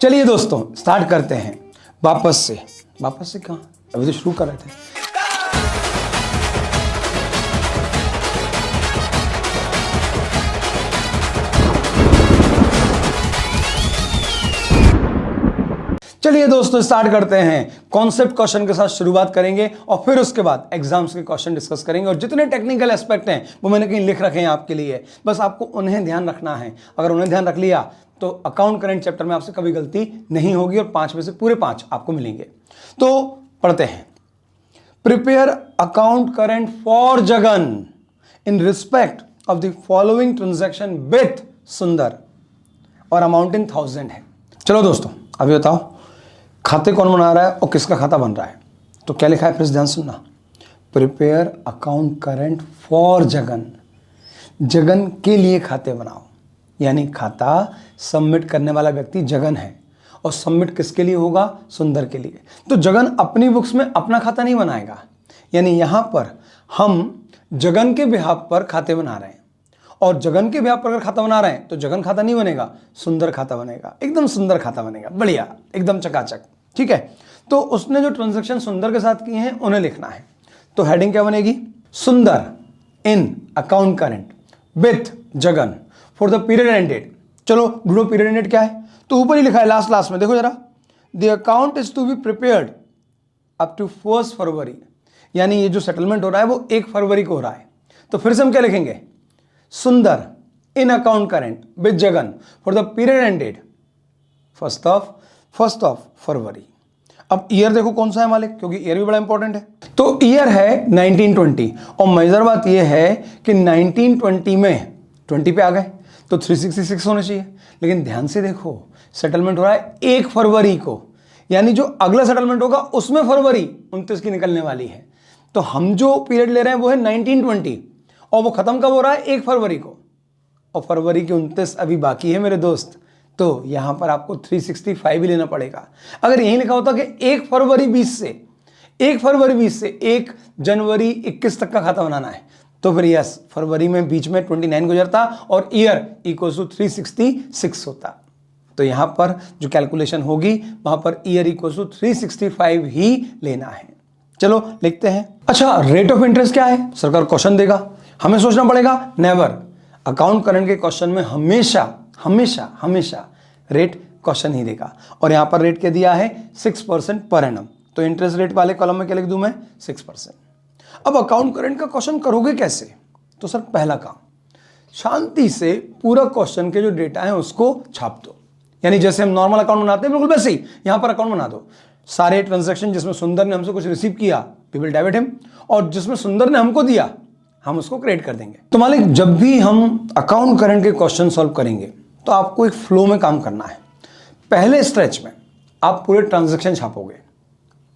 चलिए दोस्तों स्टार्ट करते हैं वापस से कहाँ, अभी तो शुरू कर रहे थे। चलिए दोस्तों स्टार्ट करते हैं। कॉन्सेप्ट क्वेश्चन के साथ शुरुआत करेंगे और फिर उसके बाद एग्जाम्स के क्वेश्चन डिस्कस करेंगे और जितने टेक्निकल एस्पेक्ट हैं वो मैंने कहीं लिख रखे हैं आपके लिए, बस आपको उन्हें ध्यान रखना है। अगर उन्हें ध्यान रख लिया तो अकाउंट करंट चैप्टर में आपसे कभी गलती नहीं होगी और 5 में से पूरे 5 आपको मिलेंगे। तो पढ़ते हैं। Prepare account current for Jagan in respect of the following transaction with सुंदर और अमाउंट इन 1000 है। चलो दोस्तों अभी बताओ खाते कौन बना रहा है और किसका खाता बन रहा है। तो क्या लिखा है प्लीज ध्यान सुनना। Prepare account current for Jagan, Jagan के लिए खाते बनाओ, यानी खाता सबमिट करने वाला व्यक्ति जगन है और सबमिट किसके लिए होगा, सुंदर के लिए। तो जगन अपनी बुक्स में अपना खाता नहीं बनाएगा, यानी यहां पर हम जगन के बिहाफ पर खाते बना रहे हैं और जगन के बिहाफ पर अगर खाता बना रहे हैं तो जगन खाता नहीं बनेगा, सुंदर खाता बनेगा। एकदम सुंदर खाता बनेगा, बढ़िया, एकदम चकाचक, ठीक है। तो उसने जो ट्रांजैक्शन सुंदर के साथ किए हैं उन्हें लिखना है। तो हेडिंग क्या बनेगी, Sundar in account current with Jagan for the period ended. चलो ढूंढो पीरियड एंडेड क्या है। तो ऊपर ही लिखा है लास्ट में, देखो जरा, the account is to be prepared up to 1 फरवरी, यानी ये जो सेटलमेंट हो रहा है वो 1 फरवरी को हो रहा है। तो फिर से हम क्या लिखेंगे, Sundar in account current with Jagan for the period ended first of February. अब ईयर देखो कौन सा है मालिक, क्योंकि ईयर भी बड़ा इंपॉर्टेंट है। तो ईयर है 1920 और मेजर बात यह है कि 1920 में 20 पे आ गए तो 366 होने चाहिए। लेकिन ध्यान से देखो सेटलमेंट हो रहा है 1 फरवरी को, यानी जो अगला सेटलमेंट होगा उसमें फरवरी 29 की निकलने वाली है। तो हम जो पीरियड ले रहे हैं वो है 1920 और वो खत्म कब हो रहा है, 1 फरवरी को, और फरवरी की 29 अभी बाकी है मेरे दोस्त। तो यहां पर आपको 365 ही लेना पड़ेगा। अगर यही लिखा होता कि 1 फरवरी 20 से 1 जनवरी 21 तक का खाता बनाना है तो फिर यस फरवरी में बीच में 29 गुजरता और ईयर इक्वल टू 366 होता। तो यहां पर जो कैलकुलेशन होगी वहां पर ईयर इक्वल टू 365 ही लेना है। चलो लिखते हैं। अच्छा रेट ऑफ इंटरेस्ट क्या है, सरकार क्वेश्चन देगा, हमें सोचना पड़ेगा। नेवर, अकाउंट करंट के क्वेश्चन में हमेशा रेट क्वेश्चन ही देगा और यहां पर रेट क्या दिया है 6% पर एनम। तो इंटरेस्ट रेट वाले कॉलम में क्या लिख दूं मैं, 6%। अब अकाउंट करंट का क्वेश्चन करोगे कैसे, तो सर पहला काम शांति से पूरा क्वेश्चन के जो डेटा है उसको छाप दो, यानी जैसे हम नॉर्मल अकाउंट बनाते हैं बिल्कुल वैसे ही यहां पर अकाउंट बना दो। सारे ट्रांजैक्शन जिसमें सुंदर ने हमसे कुछ रिसीव किया वी विल डेबिट हिम, और जिसमें सुंदर ने हमको दिया हम उसको क्रेडिट कर देंगे। तो मालिक जब भी हम अकाउंट करंट के क्वेश्चन सॉल्व करेंगे तो आपको एक फ्लो में काम करना है। पहले स्ट्रेच में आप पूरे ट्रांजैक्शन छापोगे,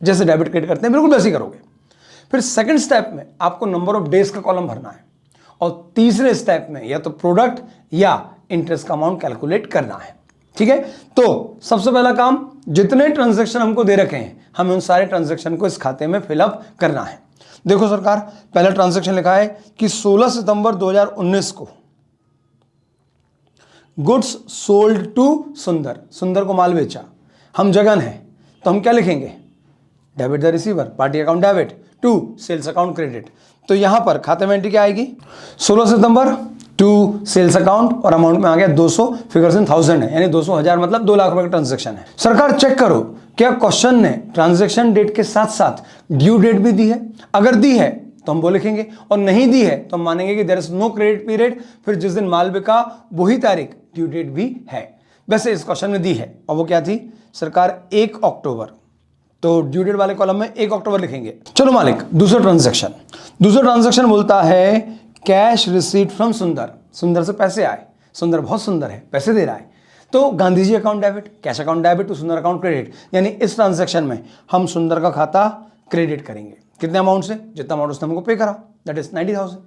जैसे डेबिट क्रेडिट करते हैं बिल्कुल वैसे ही करोगे। फिर सेकंड स्टेप में आपको नंबर ऑफ डेज का कॉलम भरना है और तीसरे स्टेप में या तो प्रोडक्ट या इंटरेस्ट का अमाउंट कैलकुलेट करना है, ठीक है। तो सबसे पहला काम, जितने ट्रांजैक्शन हमको दे रखे हैं हमें उन सारे ट्रांजैक्शन को इस खाते में फिलअप करना है। देखो सरकार पहला ट्रांजैक्शन लिखा है कि 16 सितंबर 2019 को गुड्स सोल्ड टू सुंदर, सुंदर को माल बेचा, हम जगन है तो हम क्या लिखेंगे, debit the receiver, party account debit to sales account credit. तो यहां पर खाते में एंट्री क्या आएगी, 16 सितंबर टू सेल्स अकाउंट और अमाउंट में आ गया 200, फिगर्स इन 1000 है, यानी 200,000 मतलब 2 लाख रुपए का ट्रांजैक्शन है। सरकार चेक करो क्या क्वेश्चन ने ट्रांजैक्शन डेट के साथ साथ ड्यू डेट भी दी है। अगर दी है तो हम वो लिखेंगे और नहीं दी है तो हम मानेंगे कि there is no credit period, फिर जिस दिन माल बिका वही तारीख ड्यू डेट भी है। वैसे इस क्वेश्चन में दी है और वो क्या थी सरकार, 1 अक्टूबर, तो ड्यू डेट वाले कॉलम में 1 अक्टूबर लिखेंगे। चलो मालिक दूसरा ट्रांजैक्शन बोलता है कैश रिसीट फ्रॉम सुंदर, सुंदर से पैसे आए, सुंदर बहुत सुंदर है पैसे दे रहा है, तो Gandhi ji account debit, cash account debit to Sundar account credit, यानी इस ट्रांजैक्शन में हम सुंदर का खाता क्रेडिट करेंगे। कितने अमाउंट से, जितना अमाउंट उसने हमको पे करा, दैट इज 90,000।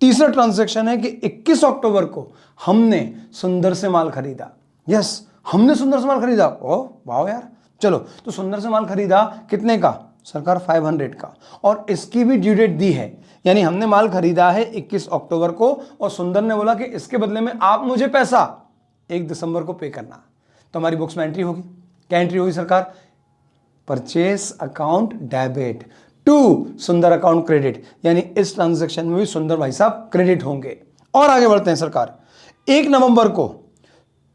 तीसरा ट्रांजैक्शन है कि 21 अक्टूबर को हमने सुंदर से माल खरीदा। यस हमने सुंदर से माल खरीदा, ओह वाह यार, चलो तो सुंदर से माल खरीदा कितने का सरकार, 500 का, और इसकी भी ड्यू डेट दी है, यानी हमने माल खरीदा है 21 अक्टूबर को और सुंदर ने बोला कि इसके बदले में आप मुझे पैसा 1 दिसंबर को पे करना। तो हमारी बुक्स में एंट्री होगी। क्या एंट्री होगी सरकार? Purchase account debit to Sundar account credit, यानी इस ट्रांजैक्शन में भी सुंदर भाई साहब क्रेडिट होंगे। और आगे बढ़ते हैं सरकार। 1 नवंबर को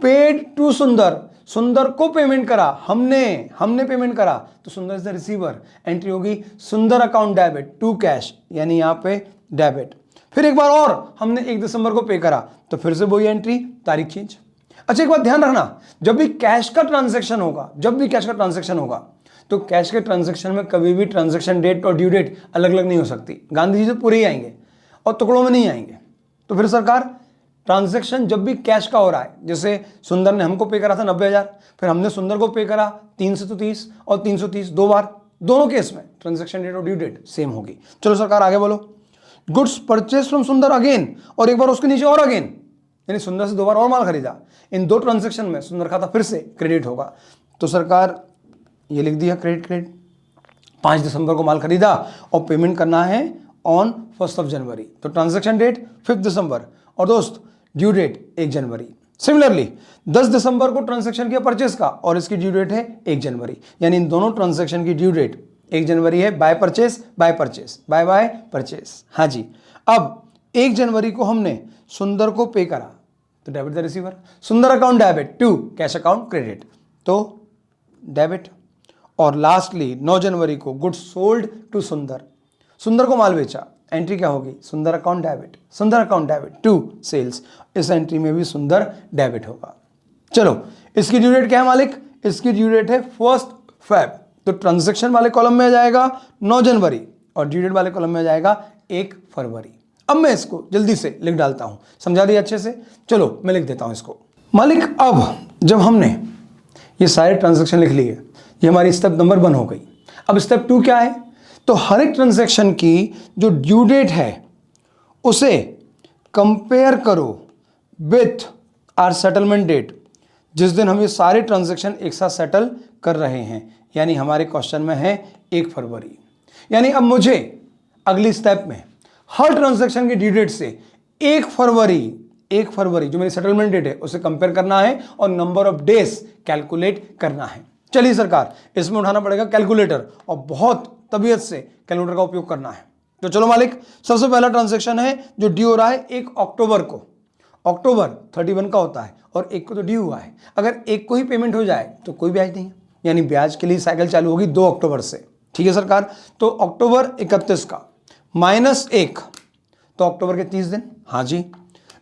पेड टू सुंदर, सुंदर को पेमेंट करा, हमने पेमेंट करा, तो सुंदर इज द रिसीवर, एंट्री होगी सुंदर अकाउंट डेबिट टू कैश, यानी यहां पे डेबिट। फिर एक बार और हमने 1 दिसंबर को पे करा, तो फिर से वही एंट्री, तारीख चेंज। अच्छा एक बात ध्यान रखना, जब भी कैश का ट्रांजैक्शन होगा, तो कैश के ट्रांजैक्शन में कभी भी ट्रांजैक्शन डेट और ड्यू डेट अलग अलग नहीं हो सकती। गांधी जी तो पूरे ही आएंगे और टुकड़ों में नहीं आएंगे। तो फिर सरकार ट्रांजैक्शन जब भी कैश का हो रहा है, जैसे सुंदर ने हमको पे करा था 90,000, फिर हमने सुंदर को पे करा 3 से तो 30 और 330 2 बार, दोनों केस में ट्रांजैक्शन डेट और ड्यू डेट सेम होगी। चलो सरकार आगे बोलो। गुड्स परचेज फ्रॉम सुंदर अगेन, और एक बार उसके नीचे और अगेन, यानी सुंदर से 2 बार और माल खरीदा। इन 2 ट्रांजैक्शन में सुंदर खाता फिर से क्रेडिट होगा। तो सरकार ये लिख दिया क्रेडिट। 5 दिसंबर को माल खरीदा और पेमेंट करना है ऑन 1 जनवरी, तो ट्रांजैक्शन डेट 5 दिसंबर और दोस्त ड्यू डेट 1 जनवरी। सिमिलरली 10 दिसंबर को ट्रांजैक्शन किया परचेस का और इसकी ड्यू डेट है 1 जनवरी, यानी इन दोनों ट्रांजैक्शन की ड्यू डेट 1 जनवरी है। By purchase by purchase. हाँ जी। अब 1 जनवरी को हमने सुंदर को पे करा, तो debit the receiver, Sundar account debit to cash account credit, तो डेबिट। और लास्टली 9 जनवरी को गुड्स सोल्ड टू सुंदर, सुंदर को माल बेचा, एंट्री क्या होगी? सुंदर अकाउंट डेबिट टू सेल्स, इस एंट्री में भी सुंदर डेबिट होगा। चलो इसकी ड्यू डेट क्या है मालिक? इसकी ड्यू डेट है 1 फेब, तो ट्रांजैक्शन वाले कॉलम में आ जाएगा 9 जनवरी और ड्यू डेट वाले कॉलम में आ जाएगा 1 फरवरी। अब मैं इसको जल्दी से लिख डालता हूं, समझा दिया अच्छे से। चलो मैं लिख देता हूं इसको। मालिक अब जब हमने ये सारे ट्रांजैक्शन लिख लिए, ये हमारी स्टेप नंबर 1 हो गई। अब स्टेप 2 क्या है? तो हर एक ट्रांजैक्शन की जो ड्यू डेट है उसे कंपेयर करो विथ आर सेटलमेंट डेट, जिस दिन हम ये सारे ट्रांजैक्शन एक साथ सेटल कर रहे हैं, यानी हमारे क्वेश्चन में है 1 फरवरी। यानी अब मुझे अगली स्टेप में हर ट्रांजैक्शन की ड्यू डेट से 1 फरवरी जो मेरी सेटलमेंट डेट है उसे कंपेयर करना है और नंबर ऑफ डेज कैलकुलेट करना है। चलिए सरकार, इसमें उठाना पड़ेगा कैलकुलेटर और बहुत तबीयत से कैलकुलेटर का उपयोग करना है। तो चलो मालिक, सबसे पहला ट्रांजैक्शन है जो ड्यू हो रहा है 1 अक्टूबर को। अक्टूबर 31 का होता है और 1 को तो ड्यू हुआ है। अगर 1 को ही पेमेंट हो जाए तो कोई ब्याज नहीं है, यानी ब्याज के लिए साइकिल चालू होगी 2 अक्टूबर से। ठीक है सरकार, तो अक्टूबर 31 का -1, तो अक्टूबर के 30 दिन। हाँ जी।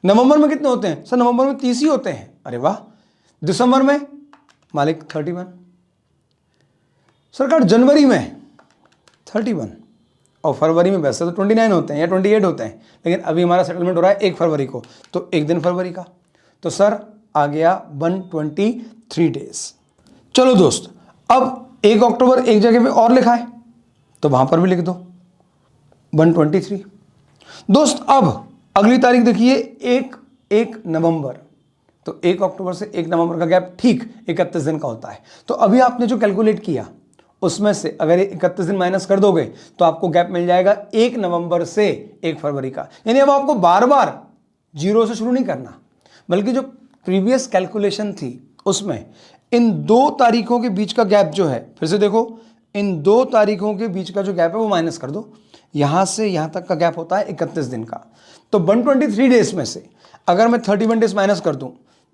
नवंबर में कितने होते हैं सर? नवंबर में 30 ही होते हैं। अरे वाह। दिसंबर में मालिक 31। सरकार जनवरी में 31 और फरवरी में वैसे तो 29 होते हैं या 28 होते हैं, लेकिन अभी हमारा सेटलमेंट हो रहा है 1 फरवरी को, तो 1 दिन फरवरी का, तो सर आ गया 123 डेज। चलो दोस्त, अब 1 अक्टूबर एक जगह पे और लिखा है तो वहां पर भी लिख दो 123। दोस्त अब अगली तारीख देखिए 1 नवंबर, तो 1 अक्टूबर से 1 नवंबर का गैप ठीक 31 दिन का होता है। तो अभी आपने जो कैलकुलेट किया उसमें से अगर 31 दिन माइनस कर दोगे तो आपको गैप मिल जाएगा 1 नवंबर से 1 फरवरी का। यानी अब आपको बार बार 0 से शुरू नहीं करना, बल्कि जो प्रीवियस कैलकुलेशन थी उसमें इन 2 तारीखों के बीच का गैप जो है, फिर से देखो, इन 2 तारीखों के बीच का जो गैप है वो माइनस कर दो। यहां से यहां तक का गैप होता है 31 दिन का, तो 123 डेज में से अगर मैं 31 डेज माइनस कर दूं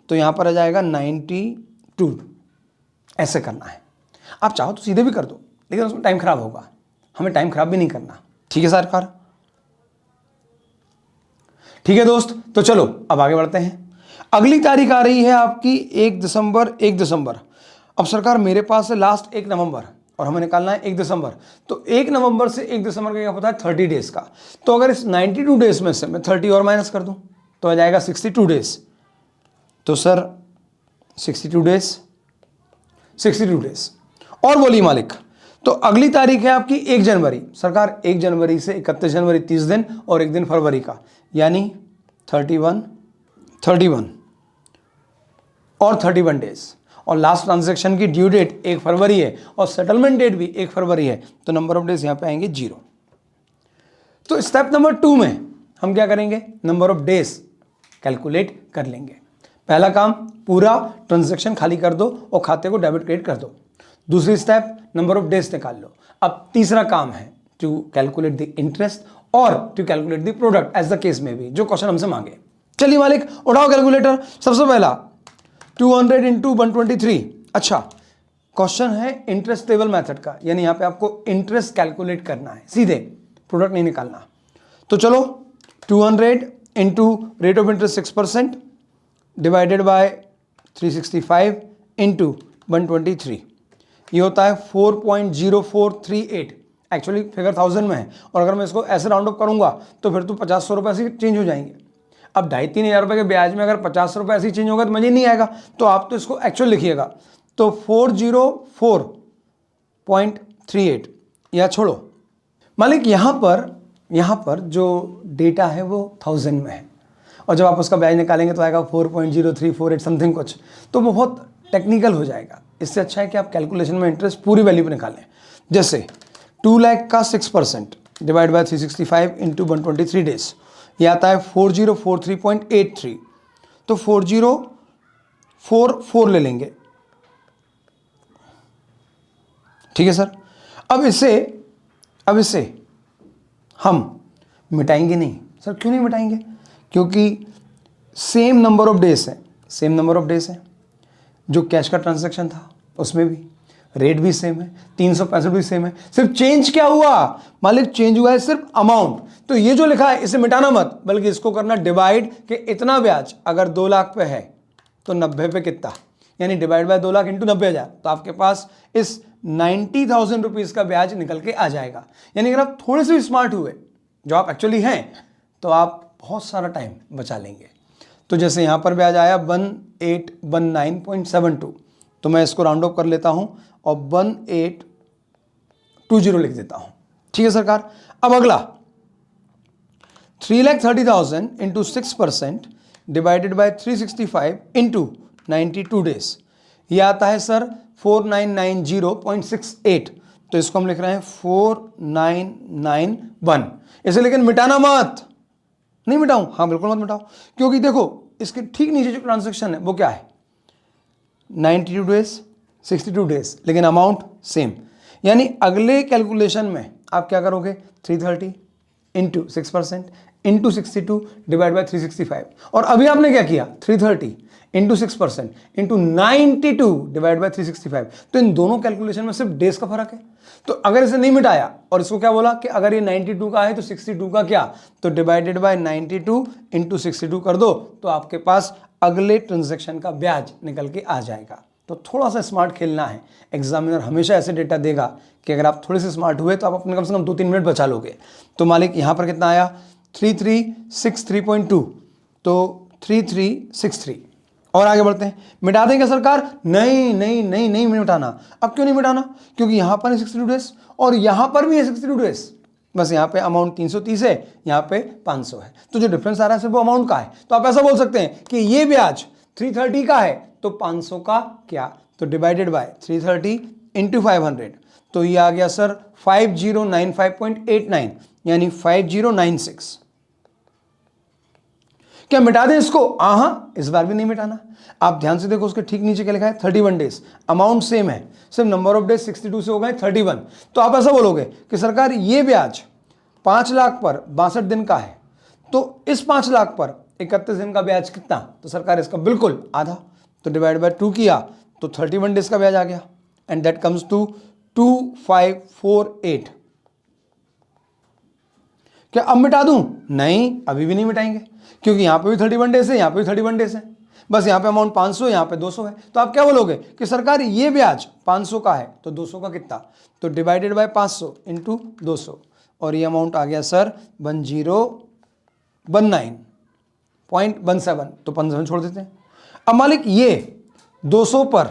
तो यहां पर आ जाएगा 92। ऐसे करना है। आप चाहो तो सीधे भी कर दो, लेकिन उसमें टाइम खराब होगा, हमें टाइम खराब भी नहीं करना। ठीक है सरकार? ठीक है दोस्त, तो चलो अब आगे बढ़ते हैं। अगली तारीख आ रही है आपकी 1 दिसंबर। अब सरकार मेरे पास है लास्ट 1 नवंबर और हमें निकालना है 1 दिसंबर, तो 1 नवंबर से 1 दिसंबर का क्या होता है 30 डेज का। तो अगर इस 92 डेज में से मैं 30 और माइनस कर दूं तो आ जाएगा 62 डेज। तो सर 62 डेज। और बोलिए मालिक, तो अगली तारीख है आपकी 1 जनवरी। सरकार 1 जनवरी से 31 जनवरी 30 दिन और 1 दिन फरवरी का, यानी 31 और 31 डेज। और लास्ट ट्रांजैक्शन की ड्यू डेट 1 फरवरी है और सेटलमेंट डेट भी 1 फरवरी है, तो नंबर ऑफ डेज यहां पे आएंगे 0। तो स्टेप नंबर 2 में हम क्या करेंगे? नंबर ऑफ डेज कैलकुलेट कर लेंगे। पहला काम, पूरा ट्रांजैक्शन खाली कर दो और खाते को डेबिट क्रेडिट कर दो। दूसरी स्टेप, नंबर ऑफ डेज निकाल लो। अब तीसरा काम है टू कैलकुलेट द इंटरेस्ट और to calculate the product as the case में भी, जो क्वेश्चन हमसे मांगे। चलिए मालिक उठाओ कैलकुलेटर। सबसे पहला 200 इंटू 123। अच्छा, क्वेश्चन है इंटरेस्ट टेबल मेथड का, यानी यहां पे आपको इंटरेस्ट कैलकुलेट करना है, सीधे प्रोडक्ट नहीं निकालना। तो चलो 200 into rate of interest 6% divided by 365 into 123, ये होता है 4.0438। एक्चुअली फिगर 1000 में है, और अगर मैं इसको ऐसे राउंड अप करूंगा तो फिर तो 50-100 रुपये ऐसे चेंज हो जाएंगे। अब 2,500-3 हज़ार रुपये के ब्याज में अगर 50 रुपये ऐसे ही चेंज होगा तो मजे नहीं आएगा। तो आप तो इसको एक्चुअल लिखिएगा, तो 404.38 या छोड़ो। मालिक यहाँ पर जो डेटा है वो 1000 में है, और जब आप उसका ब्याज निकालेंगे तो आएगा 4.0348 समथिंग कुछ, तो वो बहुत टेक्निकल हो जाएगा। इससे अच्छा है कि आप कैलकुलेशन में इंटरेस्ट पूरी वैल्यू पर निकालें। जैसे 2 लाख का 6% डिवाइड बाय 365 इंटू 123 डेज, ये आता है 4043.83। तो 4044 ले लेंगे, ठीक है सर। अब इसे हम मिटाएंगे नहीं। सर क्यों नहीं मिटाएंगे? क्योंकि सेम नंबर ऑफ डेज है, जो कैश का ट्रांजैक्शन था उसमें भी रेट भी सेम है, 365 भी सेम है। सिर्फ चेंज क्या हुआ मालिक? चेंज हुआ है सिर्फ अमाउंट। तो ये जो लिखा है इसे मिटाना मत, बल्कि इसको करना डिवाइड कि इतना ब्याज अगर 2 लाख पे है तो 90 पे कितना, यानी डिवाइड बाय 2 लाख इंटू 90,000, तो आपके पास इस 90,000 रुपीज का ब्याज निकल के आ जाएगा। यानी अगर आप थोड़े से स्मार्ट हुए, जो आप एक्चुअली हैं, तो आप बहुत सारा टाइम बचा लेंगे। तो जैसे यहाँ पर ब्याज आया 1819.72, तो मैं इसको राउंड ऑफ कर लेता हूँ और 1820 लिख देता हूँ, ठीक है सरकार। अब अगला 3,30,000 into 6% divided by 365 into 92 days, ये आता है सर 4990.68। तो इसको हम लिख रहे हैं 4991। इसे लेकिन मिटाना मत। नहीं मिटाऊं? हाँ बिल्कुल मत मिटाओ, क्योंकि देखो इसके ठीक नीचे जो ट्रांजैक्शन है वो क्या है, 92 डेज, 62 डेज, लेकिन अमाउंट सेम। यानी अगले कैलकुलेशन में आप क्या करोगे, 330 इंटू 6% इंटू 62 डिवाइड बाय 365, और अभी आपने क्या किया, 330 इंटू 6% इंटू 92 डिवाइड बाय 365। तो इन दोनों कैलकुलेशन में सिर्फ डेज का फर्क है। तो अगर इसे नहीं मिटाया और इसको क्या बोला कि अगर ये 92 का है तो 62 का क्या, तो डिवाइडेड बाय 92 इंटू 62 कर दो, तो आपके पास अगले ट्रांजैक्शन का ब्याज निकल के आ जाएगा। तो थोड़ा सा स्मार्ट खेलना है। एग्जामिनर हमेशा ऐसे डेटा देगा कि अगर आप थोड़े से स्मार्ट हुए तो आप अपने कम से कम 2-3 मिनट बचा लोगे। तो मालिक यहाँ पर कितना आया, 3363.2, तो 3363। और आगे बढ़ते हैं। मिटा देंगे सरकार? नहीं मिटाना। अब क्यों नहीं मिटाना? क्योंकि यहाँ पर है 62 डेज और यहाँ पर भी है 62 डेज। बस यहाँ पे अमाउंट 330 है, यहाँ पे 500 है, तो जो डिफरेंस आ रहा है सिर्फ वो अमाउंट का है। तो आप ऐसा बोल सकते हैं कि ये ब्याज 330 का है तो 500 का क्या, तो डिवाइडेड बाय 330 इंटू 500, तो ये आ गया सर 5095.89, यानी 5096। क्या मिटा दें इसको? हाँ, इस बार भी नहीं मिटाना। आप ध्यान से देखो, उसके ठीक नीचे क्या लिखा है, 31 डेज। अमाउंट सेम है, सिर्फ नंबर ऑफ डेज 62 से हो गए 31। तो आप ऐसा बोलोगे कि सरकार ये ब्याज 5 लाख पर 62 दिन का है, तो इस 5 लाख पर 31 दिन का ब्याज कितना, तो सरकार इसका बिल्कुल आधा, तो डिवाइड बाय 2 किया तो 31 डेज का ब्याज आ गया, एंड दैट कम्स टू 2548। क्या अब मिटा दूं? नहीं, अभी भी नहीं मिटाएंगे, क्योंकि यहां पे भी 31 डेज है, यहां पे भी 31 डेज है। बस यहां पे अमाउंट 500, यहां पे 200 है। तो आप क्या बोलोगे कि सरकार ये ब्याज 500 का है तो 200 का कितना, तो डिवाइडेड बाय 500 इंटू 200, और ये अमाउंट आ गया सर 1019.17, तो 15 छोड़ देते हैं। अब मालिक ये 200 पर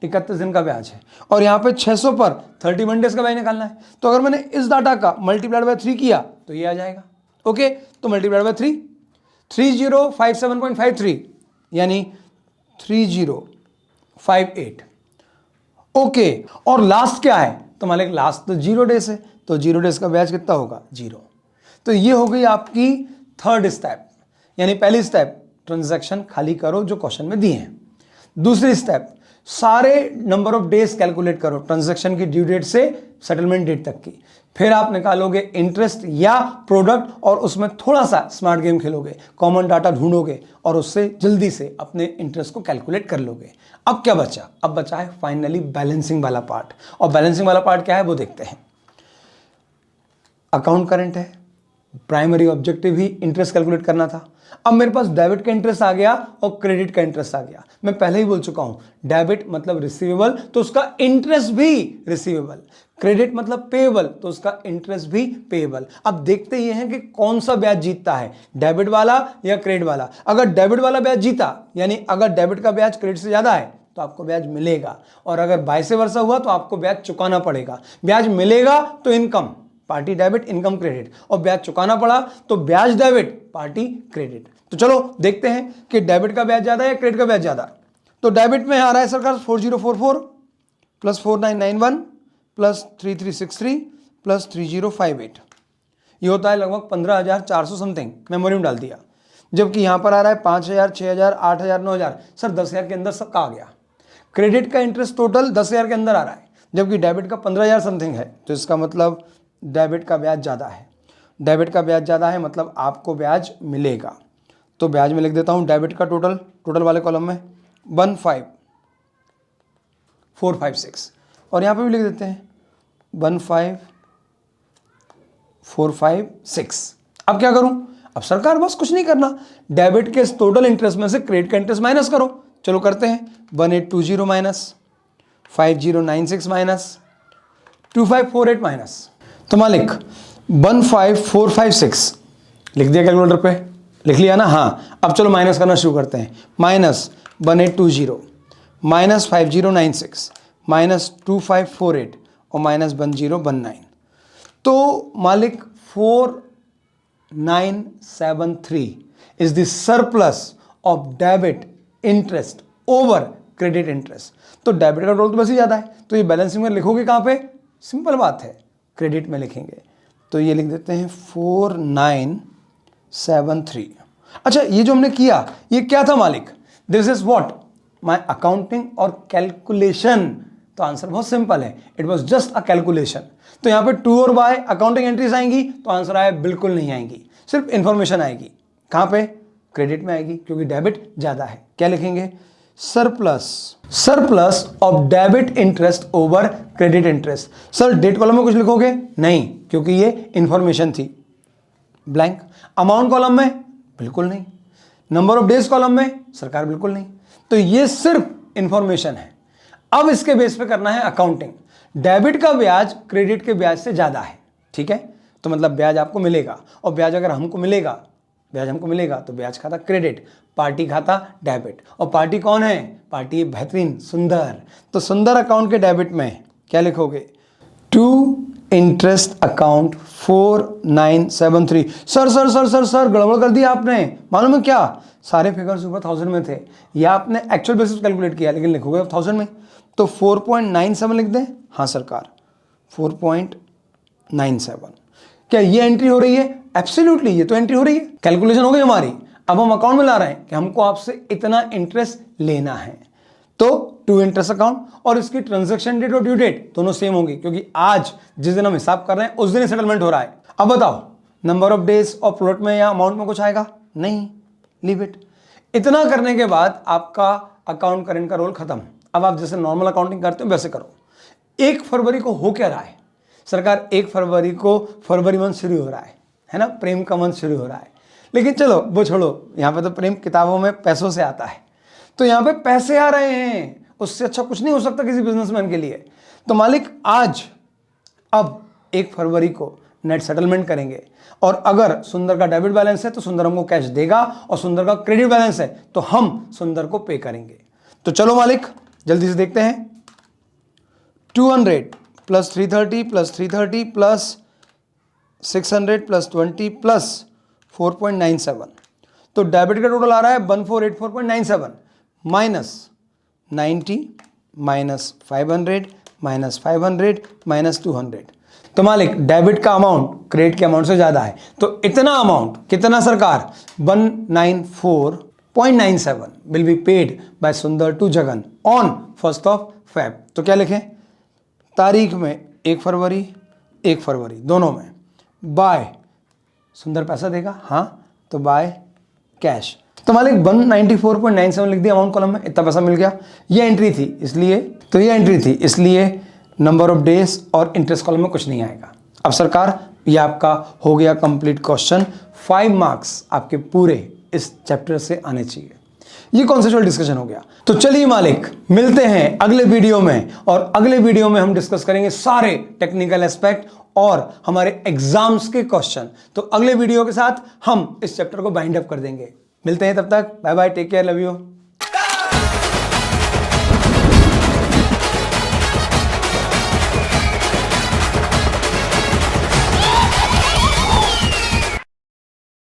31 दिन का ब्याज है, और यहाँ पे 600 पर 31 डेज का ब्याज निकालना है। तो अगर मैंने इस डाटा का मल्टीप्लाइड बाय 3 किया तो ये आ जाएगा। ओके, तो मल्टीप्लाइड बाय 3, 3057.53, यानी 3058। ओके, और लास्ट क्या है, तो मालिक लास्ट तो 0 डेज है, तो 0 डेज का ब्याज कितना होगा, 0। तो ये हो गई आपकी थर्ड स्टेप, यानी पहली स्टेप ट्रांजैक्शन खाली करो जो क्वेश्चन में दिए हैं। दूसरी स्टेप, सारे नंबर ऑफ डेज कैलकुलेट करो ट्रांजैक्शन की ड्यू डेट से सेटलमेंट डेट तक की। फिर आप निकालोगे इंटरेस्ट या प्रोडक्ट और उसमें थोड़ा सा स्मार्ट गेम खेलोगे, कॉमन डाटा ढूंढोगे और उससे जल्दी से अपने इंटरेस्ट को कैलकुलेट कर लोगे। अब क्या बचा? अब बचा है फाइनली बैलेंसिंग वाला पार्ट। और बैलेंसिंग वाला पार्ट क्या है वो देखते हैं। अकाउंट करंट है, प्राइमरी ऑब्जेक्टिव ही इंटरेस्ट कैलकुलेट करना था। अब मेरे पास डेबिट का इंटरेस्ट आ गया और क्रेडिट का इंटरेस्ट आ गया। मैं पहले ही बोल चुका हूं, डेबिट मतलब रिसीवेबल तो उसका इंटरेस्ट भी रिसीवेबल, क्रेडिट मतलब पेएबल तो उसका इंटरेस्ट भी पेएबल। अब देखते ही हैं कि कौन सा ब्याज जीतता है, डेबिट वाला या क्रेडिट वाला। अगर डेबिट वाला ब्याज जीता, यानी अगर डेबिट का ब्याज क्रेडिट से ज्यादा है तो आपको ब्याज मिलेगा, और अगर वाइस वर्सा हुआ तो आपको ब्याज चुकाना पड़ेगा। ब्याज मिलेगा तो income, party debit, income credit, और ब्याज चुकाना पड़ा तो ब्याज डेबिट, पार्टी क्रेडिट। तो चलो देखते हैं कि डेबिट का ब्याज ज्यादा है या क्रेडिट का ब्याज ज्यादा। तो डेबिट में आ रहा है सरकार 4044 प्लस 4991 प्लस 3363 प्लस 3058, ये होता है लगभग 15,400 समथिंग, मेमोरी में डाल दिया। जबकि यहां पर आ रहा है 5,000, 6,000, 8,000, 9,000। सर 10,000 के अंदर सबका आ गया। क्रेडिट का इंटरेस्ट टोटल 10,000 के अंदर आ रहा है, जबकि डेबिट का 15,000 समथिंग है। तो इसका मतलब डेबिट का ब्याज ज़्यादा है। डेबिट का ब्याज ज़्यादा है मतलब आपको ब्याज मिलेगा। तो ब्याज में लिख देता हूँ डेबिट का टोटल वाले कॉलम में 15,456, और यहाँ पे भी लिख देते हैं 15,456। अब क्या करूँ? अब सरकार बस कुछ नहीं करना, डेबिट के टोटल इंटरेस्ट में से क्रेडिट का इंटरेस्ट माइनस करो। चलो करते हैं। 1820 माइनस 5096 माइनस 2548 माइनस, तो मालिक 15456 लिख दिया कैलकुलेटर पे, लिख लिया ना? हाँ। अब चलो माइनस करना शुरू करते हैं। माइनस 1820 माइनस 5096 माइनस 2548 और माइनस 1019, तो मालिक 4973 is the surplus of debit interest over credit interest. तो डेबिट का टोटल तो वैसे ही ज़्यादा है, तो ये बैलेंसिंग में लिखोगे कहाँ पे? सिंपल बात है, क्रेडिट में लिखेंगे। तो ये लिख देते हैं 4973। अच्छा, ये जो हमने किया ये क्या था मालिक? This is what my accounting और कैलकुलेशन। तो आंसर बहुत सिंपल है, it was just a calculation. तो यहाँ पे टू और बाय अकाउंटिंग एंट्रीज आएंगी, तो आंसर आया बिल्कुल नहीं आएंगी, सिर्फ इंफॉर्मेशन आएगी। कहाँ पे? क्रेडिट में आएगी, क्योंकि डेबिट ज्यादा है। क्या लिखेंगे? Surplus of debit interest over credit interest. Sir date column में कुछ लिखोगे? नहीं, क्योंकि ये इंफॉर्मेशन थी। ब्लैंक। अमाउंट कॉलम में? बिल्कुल नहीं। नंबर ऑफ डेज कॉलम में? सरकार बिल्कुल नहीं। तो ये सिर्फ इंफॉर्मेशन है। अब इसके बेस पे करना है अकाउंटिंग। डेबिट का ब्याज क्रेडिट के ब्याज से ज्यादा है, ठीक है? तो मतलब ब्याज आपको मिलेगा, और ब्याज अगर हमको मिलेगा तो ब्याज खाता क्रेडिट, पार्टी खाता डेबिट। और पार्टी कौन है? पार्टी बेहतरीन सुंदर। तो सुंदर अकाउंट के डेबिट में क्या लिखोगे? To interest account 4973। सर गड़बड़ कर दिया आपने। मालूम है क्या? सारे फिगर्स ऊपर 1000 में थे, या आपने एक्चुअल बेसिस कैलकुलेट किया, लेकिन लिखोगे 1000 में। तो 4.97 लिख दें। हाँ सरकार, 4.97। क्या ये एंट्री हो रही है? एब्सोल्युटली, ये तो एंट्री हो रही है, कैलकुलेशन हो गई हमारी। अब हम अकाउंट में ला रहे हैं कि हमको आपसे इतना इंटरेस्ट लेना है। तो टू इंटरेस्ट अकाउंट, और इसकी ट्रांजैक्शन डेट और ड्यू डेट दोनों सेम होंगी, क्योंकि आज जिस दिन हम हिसाब कर रहे हैं उस दिन ही सेटलमेंट हो रहा है। अब बताओ, नंबर ऑफ डेज और प्लॉट में या अमाउंट में कुछ आएगा? नहीं, लीव इट। इतना करने के बाद आपका अकाउंट करेंट का रोल खत्म। अब आप जैसे नॉर्मल अकाउंटिंग करते हो वैसे करो। 1 फरवरी को हो क्या रहा है? सरकार 1 फरवरी को फरवरी मंथ शुरू हो रहा है ना? प्रेम का मंथ शुरू हो रहा है। लेकिन चलो वो छोड़ो, यहाँ पे तो प्रेम किताबों में पैसों से आता है, तो यहाँ पे पैसे आ रहे हैं, उससे अच्छा कुछ नहीं हो सकता किसी बिजनेसमैन के लिए। तो मालिक आज अब 1 फरवरी को नेट सेटलमेंट करेंगे, और अगर सुंदर का डेबिट बैलेंस है तो सुंदर हमको कैश देगा, और सुंदर का क्रेडिट बैलेंस है तो हम सुंदर को पे करेंगे। तो चलो मालिक जल्दी से देखते हैं। 200 plus 330 plus 330 plus 600 plus 20 plus 4.97, तो डेबिट का टोटल आ रहा है 1484.97 माइनस 90 माइनस 500 माइनस 500 माइनस 200। तो मालिक डेबिट का अमाउंट क्रेडिट के अमाउंट से ज्यादा है, तो इतना अमाउंट कितना सरकार? 194 0.97 will be paid by Sundar to Jagan on 1st of Feb। तो क्या लिखें, तारीख में 1 फरवरी दोनों में, बाय सुंदर पैसा देगा, हाँ, तो बाय कैश। तो मालिक 194.97 लिख दिया अमाउंट कॉलम में, इतना पैसा मिल गया। ये एंट्री थी इसलिए नंबर ऑफ डेज और इंटरेस्ट कॉलम में कुछ नहीं आएगा। अब सरकार, ये आपका हो गया कंप्लीट क्वेश्चन। 5 मार्क्स आपके पूरे इस चैप्टर से आने चाहिए। ये कॉन्सेप्चुअल डिस्कशन हो गया। तो चलिए मालिक, मिलते हैं अगले वीडियो में, और अगले वीडियो में हम डिस्कस करेंगे सारे टेक्निकल एस्पेक्ट और हमारे एग्जाम्स के क्वेश्चन। तो अगले वीडियो के साथ हम इस चैप्टर को बाइंड अप कर देंगे। मिलते हैं, तब तक bye bye, take care, love you.